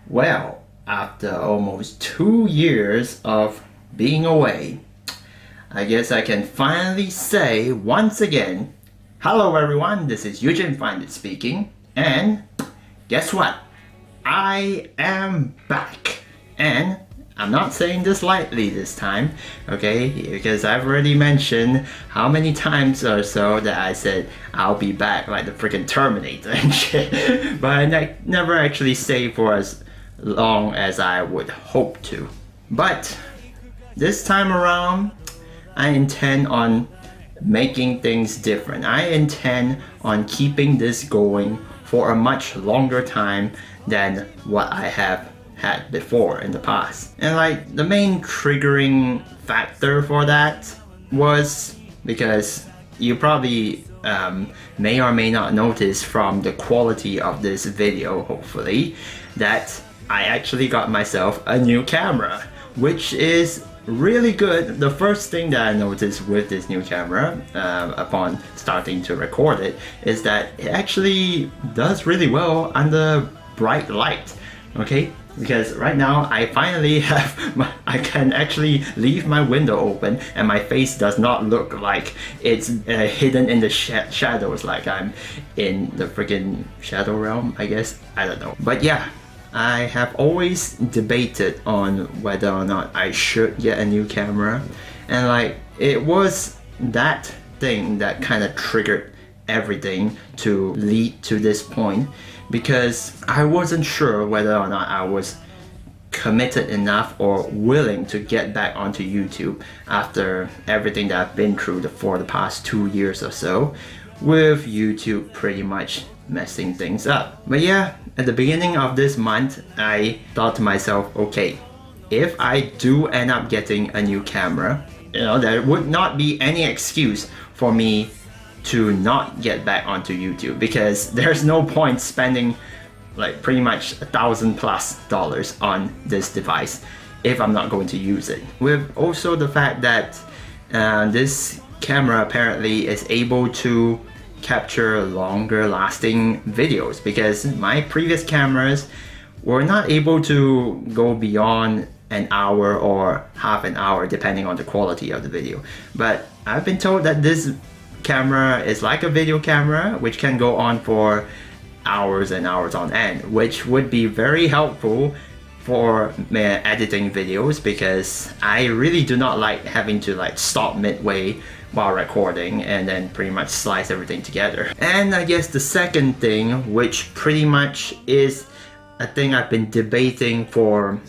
Well, after almost 2 years of being away, I guess I can finally say once again, hello everyone, this is Eugene Find It speaking, and guess what? I am back, and I'm not saying this lightly this time, okay? Because I've already mentioned how many times or so that I said I'll be back like the freaking Terminator and shit, but I never actually stayed for as long as I would hope to. But this time around, I intend on making things different. I intend on keeping this going for a much longer time than what I have had before in the past. And like the main triggering factor for that was because you probably may or may not notice from the quality of this video, hopefully, that I actually got myself a new camera, which is really good. The first thing that I noticed with this new camera upon starting to record it is that it actually does really well under bright light, okay? Because right now I finally have I can actually leave my window open and my face does not look like it's hidden in the shadows, like I'm in the freaking shadow realm, I guess. I don't know. But yeah, I have always debated on whether or not I should get a new camera, and like it was that thing that kind of triggered everything to lead to this point, because I wasn't sure whether or not I was committed enough or willing to get back onto YouTube after everything that I've been through for the past 2 years or so, with YouTube pretty much messing things up. But yeah, at the beginning of this month, I thought to myself, okay, if I do end up getting a new camera, there would not be any excuse for me to not get back onto YouTube, because there's no point spending like pretty much $1,000+ on this device if I'm not going to use it. With also the fact that this camera apparently is able to capture longer lasting videos, because my previous cameras were not able to go beyond an hour or half an hour depending on the quality of the video. But I've been told that this camera is like a video camera which can go on for hours and hours on end, which would be very helpful for editing videos, because I really do not like having to like stop midway while recording and then pretty much slice everything together. And I guess the second thing, which pretty much is a thing I've been debating for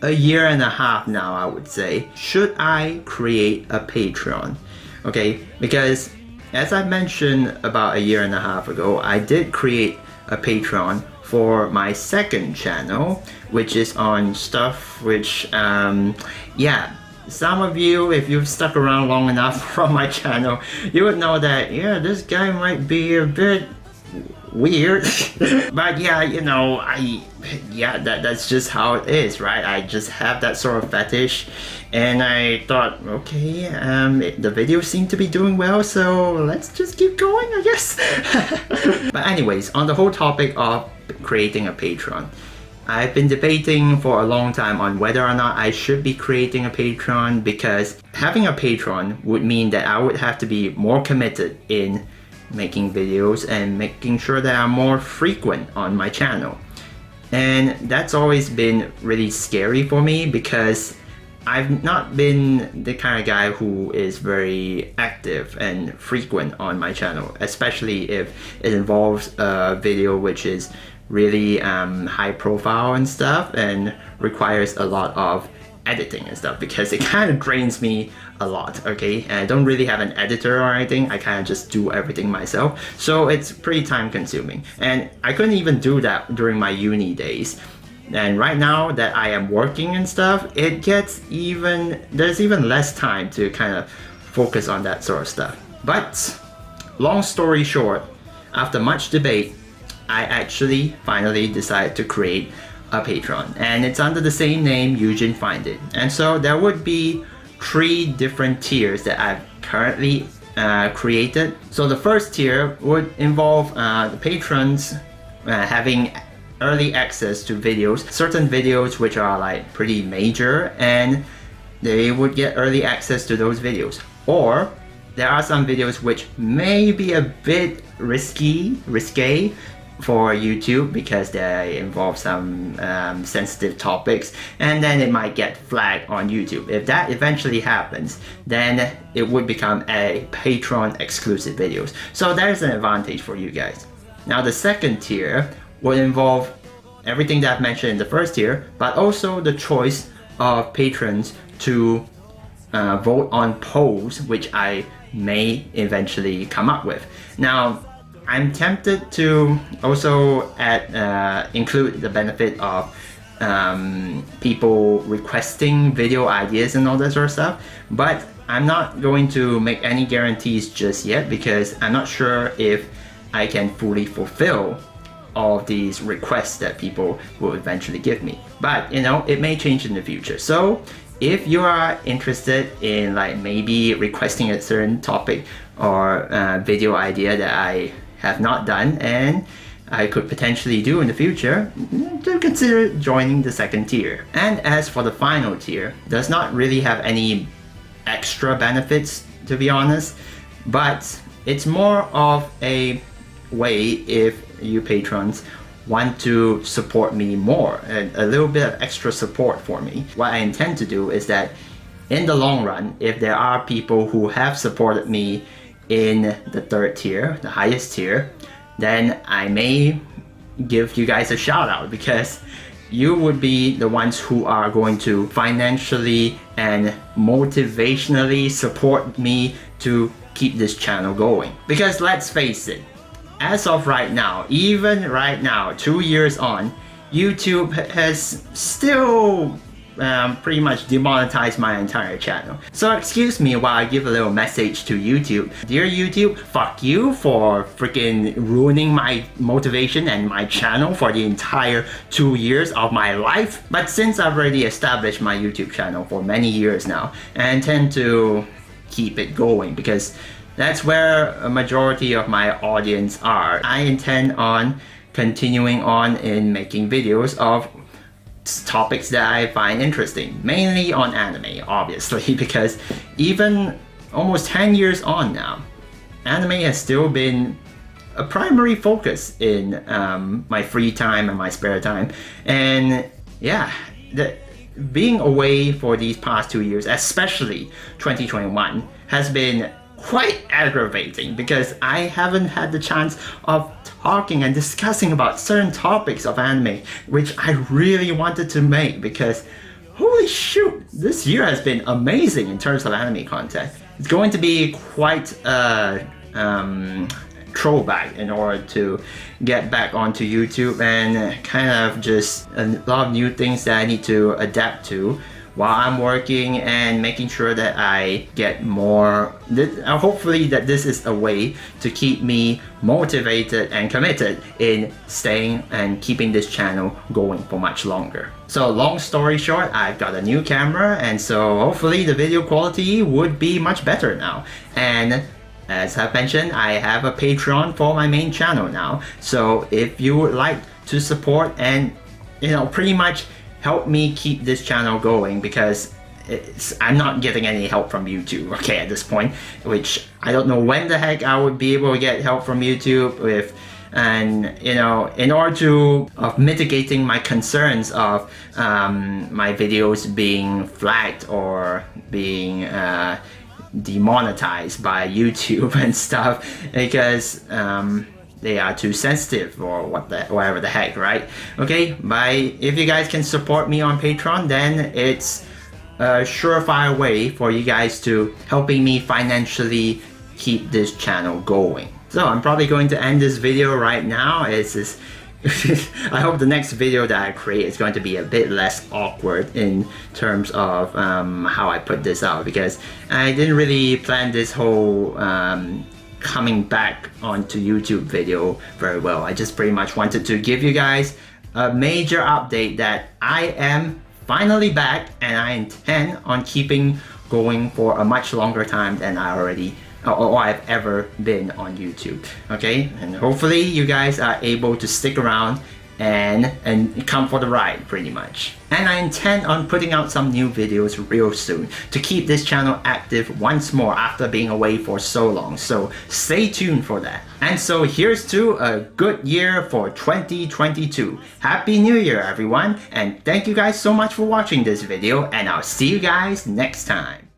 a year and a half now, I would say, should I create a Patreon? Okay, because as I mentioned about a year and a half ago, I did create a Patreon for my second channel, which is on stuff which, yeah, some of you, if you've stuck around long enough from my channel, you would know that, yeah, this guy might be a bit weird. But yeah, that's just how it is, right? I just have that sort of fetish, and I thought, okay, the videos seem to be doing well, so let's just keep going, I guess. But anyways, on the whole topic of creating a Patreon, I've been debating for a long time on whether or not I should be creating a Patreon, because having a Patreon would mean that I would have to be more committed in making videos and making sure that I'm more frequent on my channel. And that's always been really scary for me, because I've not been the kind of guy who is very active and frequent on my channel, especially if it involves a video which is really high profile and stuff and requires a lot of editing and stuff, because it kind of drains me a lot, okay? And I don't really have an editor or anything. I kind of just do everything myself, so it's pretty time consuming, and I couldn't even do that during my uni days. And right now that I am working and stuff, there's even less time to kind of focus on that sort of stuff. But long story short, after much debate, I actually finally decided to create a Patreon, and it's under the same name, Eugene Find It. And so there would be 3 different tiers that I've currently created. So the first tier would involve the patrons having early access to videos, certain videos which are like pretty major, and they would get early access to those videos. Or there are some videos which may be a bit risque for YouTube because they involve some sensitive topics, and then it might get flagged on YouTube. If that eventually happens, then it would become a Patreon exclusive videos. So there's an advantage for you guys. Now the second tier will involve everything that I've mentioned in the first tier, but also the choice of patrons to vote on polls, which I may eventually come up with. Now, I'm tempted to also include the benefit of people requesting video ideas and all that sort of stuff, but I'm not going to make any guarantees just yet because I'm not sure if I can fully fulfill all of these requests that people will eventually give me. But you know, it may change in the future. So if you are interested in like maybe requesting a certain topic or video idea that I have not done and I could potentially do in the future, do consider joining the second tier. And as for the final tier, does not really have any extra benefits, to be honest, but it's more of a way if you patrons want to support me more, a little bit of extra support for me. What I intend to do is that in the long run, if there are people who have supported me in the third tier, the highest tier, then I may give you guys a shout out because you would be the ones who are going to financially and motivationally support me to keep this channel going. Because let's face it, as of right now, even right now, 2 years on, YouTube has still pretty much demonetized my entire channel. So excuse me while I give a little message to YouTube. Dear YouTube, fuck you for freaking ruining my motivation and my channel for the entire 2 years of my life. But since I've already established my YouTube channel for many years now, I intend to keep it going because that's where a majority of my audience are. I intend on continuing on in making videos of topics that I find interesting, mainly on anime, obviously, because even almost 10 years on now, anime has still been a primary focus in my free time and my spare time. And yeah, being away for these past 2 years, especially 2021, has been quite aggravating because I haven't had the chance of talking and discussing about certain topics of anime which I really wanted to make, because holy shoot, this year has been amazing in terms of anime content. It's going to be quite a throwback in order to get back onto YouTube and kind of just a lot of new things that I need to adapt to while I'm working and making sure that I get more. Hopefully that this is a way to keep me motivated and committed in staying and keeping this channel going for much longer. So long story short, I've got a new camera, and so hopefully the video quality would be much better now. And as I've mentioned, I have a Patreon for my main channel now. So if you would like to support and, you know, pretty much help me keep this channel going, because I'm not getting any help from YouTube, okay, at this point, which I don't know when the heck I would be able to get help from YouTube with. And you know, in order to mitigating my concerns of my videos being flagged or being demonetized by YouTube and stuff, because they are too sensitive or whatever the heck, right? Okay, if you guys can support me on Patreon, then it's a surefire way for you guys to helping me financially keep this channel going. So I'm probably going to end this video right now. It's just I hope the next video that I create is going to be a bit less awkward in terms of how I put this out, because I didn't really plan this whole coming back onto YouTube video very well. I just pretty much wanted to give you guys a major update that I am finally back, and I intend on keeping going for a much longer time than I've ever been on YouTube. Okay, and hopefully you guys are able to stick around and come for the ride pretty much. And I intend on putting out some new videos real soon to keep this channel active once more after being away for so long, so stay tuned for that. And so here's to a good year for 2022. Happy New Year everyone, and thank you guys so much for watching this video, and I'll see you guys next time.